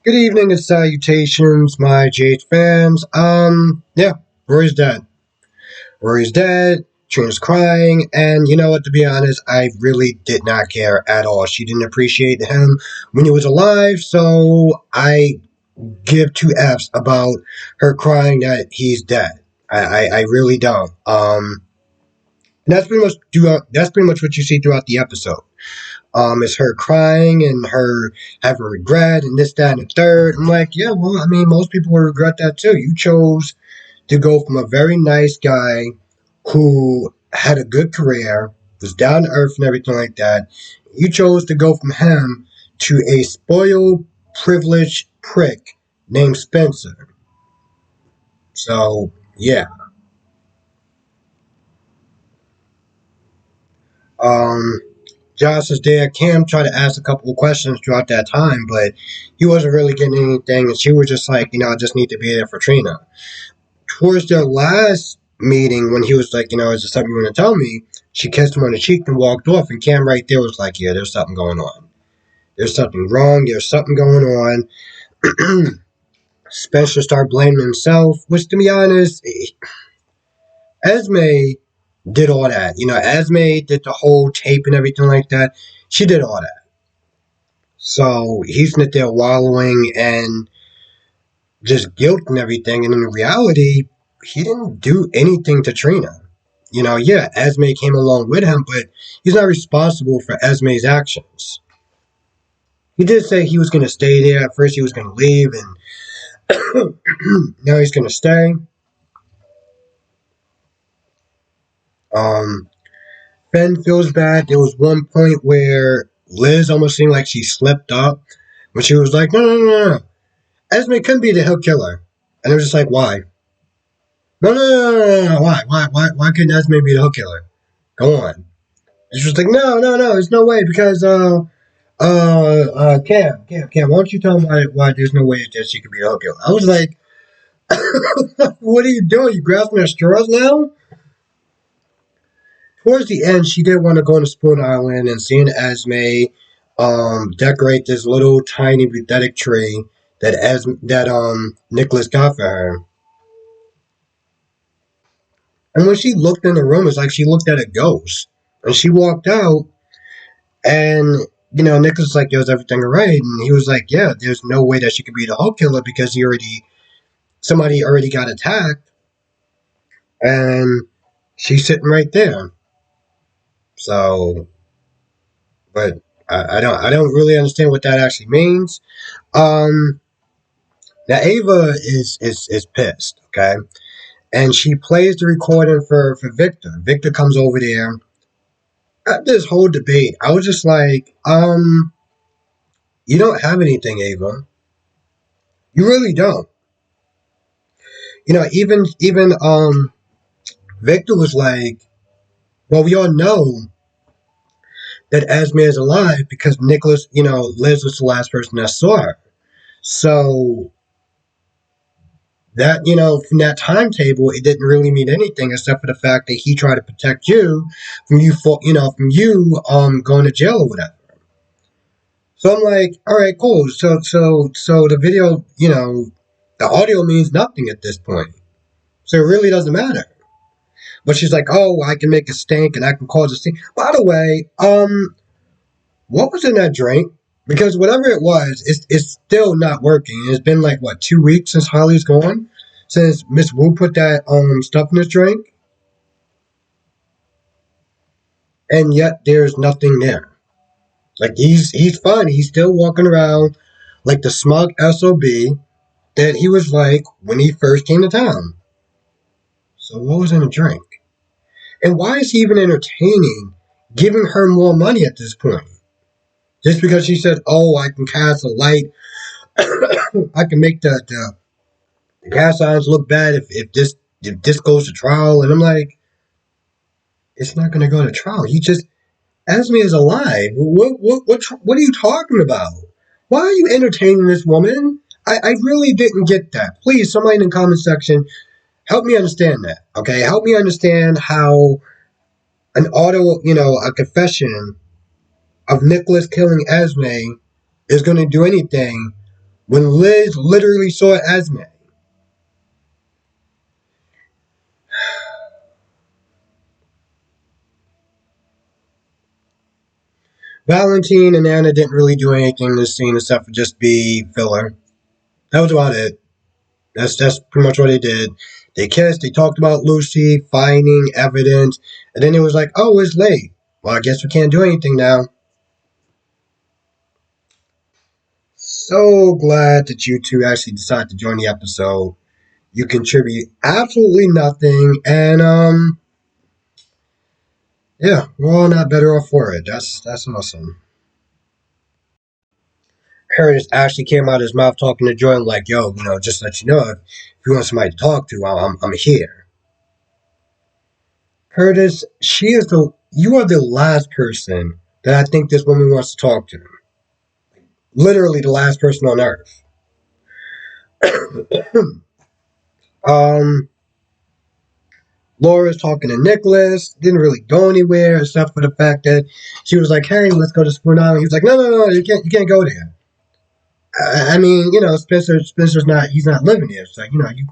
Good evening and salutations, my GH fans. Yeah, Rorys Dad. Rorys Dad, Trina's crying, and you know what, to be honest, I really did not care at all. She didn't appreciate him when he was alive, so I give two F's about her crying that he's dead. I really don't. And that's pretty much what you see throughout the episode. It's her crying and her having regret and this, that, and the third. I'm like, yeah, well, I mean, most people would regret that too. You chose to go from a very nice guy who had a good career, was down to earth and everything like that. You chose to go from him to a spoiled, privileged prick named Spencer. So, yeah. Um, Josh is there. Cam tried to ask a couple of questions throughout that time, but he wasn't really getting anything, and she was just like, I just need to be there for Trina. Towards their last meeting, when he was like, is there something you want to tell me? She kissed him on the cheek and walked off, and Cam right there was like, yeah, there's something going on. There's something wrong. There's something going on. Spencer started blaming himself, which, to be honest, Esme did all that. Esme did the whole tape and everything like that. She did all that. So he's not there wallowing and just guilt and everything. And in reality, he didn't do anything to Trina. Yeah, Esme came along with him, but he's not responsible for Esme's actions. He did say he was going to stay there. At first, he was going to leave, and now he's going to stay. Ben feels bad. There was one point where Liz almost seemed like she slipped up when she was like, no. Esme couldn't be the Hill Killer. And it was just like, why? No. Why couldn't Esme be the Hill Killer? Go on. And she was like, no, there's no way because, Cam, why don't you tell me why there's no way that she could be the Hill Killer? I was like, what are you doing? You grasping at straws now? Towards the end, she did want to go to Spoon Island and seeing Esme decorate this little tiny pathetic tree that Nicholas got for her. And when she looked in the room, it's like she looked at a ghost. And she walked out, and Nicholas was like, "Yo, is everything alright?" And he was like, "Yeah, there's no way that she could be the Hulk killer because somebody already got attacked, and she's sitting right there." So, but I don't really understand what that actually means. Um, Now Ava is pissed, okay, and she plays the recording for Victor. Victor comes over there. After this whole debate, I was just like, you don't have anything, Ava. You really don't. Even Victor was like, well, we all know that Esme is alive because Nicholas, Liz was the last person that saw her. So that, from that timetable, it didn't really mean anything except for the fact that he tried to protect you from going to jail or whatever. So I'm like, all right, cool. So the video, the audio means nothing at this point. So it really doesn't matter. But she's like, oh, I can make a stink and I can cause a stink. By the way, what was in that drink? Because whatever it was, it's still not working. It's been like, what, 2 weeks since Harley's gone? Since Miss Wu put that stuff in his drink? And yet there's nothing there. Like, he's fine. He's still walking around like the smug SOB that he was like when he first came to town. So what was in the drink? And why is he even entertaining giving her more money at this point? Just because she said, oh, I can cast a light. I can make the cast irons look bad if this goes to trial. And I'm like, it's not going to go to trial. Esme is alive. What are you talking about? Why are you entertaining this woman? I really didn't get that. Please, somebody in the comment section, help me understand that. Okay, help me understand how a confession of Nicholas killing Esme is going to do anything when Liz literally saw Esme. Valentine and Anna didn't really do anything in this scene except for just be filler. That was about it. That's pretty much what they did. They kissed. They talked about Lucy finding evidence, and then it was like, "Oh, it's late. Well, I guess we can't do anything now." So glad that you two actually decided to join the episode. You contribute absolutely nothing, and yeah, we're all not better off for it. That's awesome. Curtis actually came out of his mouth talking to Jordan like, "Yo, just to let you know, if you want somebody to talk to, I'm here." Curtis, you are the last person that I think this woman wants to talk to. Literally the last person on earth. um, Laura's talking to Nicholas, didn't really go anywhere except for the fact that she was like, "Hey, let's go to Spoon Island." He was like, "No, you can't go there." I mean, Spencer's he's not living here, so you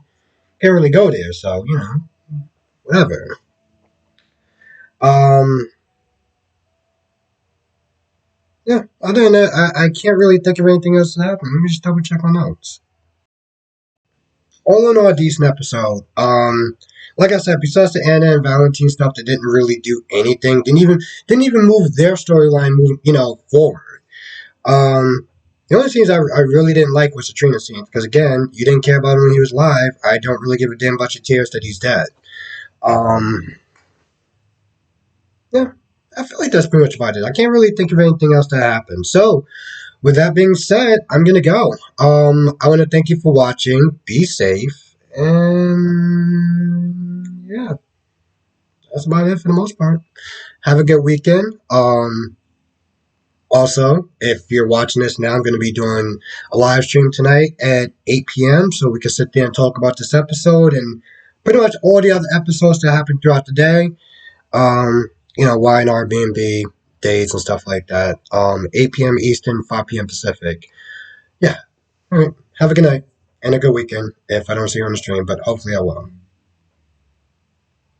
can't really go there. So whatever. Um, yeah. Other than that, I can't really think of anything else that happened. Let me just double check my notes. All in all, a decent episode. Like I said, besides the Anna and Valentine stuff that didn't really do anything, didn't even move their storyline, forward. The only scenes I really didn't like was the Trina scene because again, you didn't care about him when he was alive. I don't really give a damn about your tears that he's dead. Um, yeah, I feel like that's pretty much about it. I can't really think of anything else that happened. So, with that being said, I'm gonna go. I want to thank you for watching. Be safe, and yeah, that's about it for the most part. Have a good weekend. Also, if you're watching this now, I'm going to be doing a live stream tonight at 8 p.m. so we can sit there and talk about this episode and pretty much all the other episodes that happened throughout the day. Why an Airbnb days and stuff like that. 8 p.m. Eastern, 5 p.m. Pacific. Yeah. All right. Have a good night and a good weekend if I don't see you on the stream, but hopefully I will.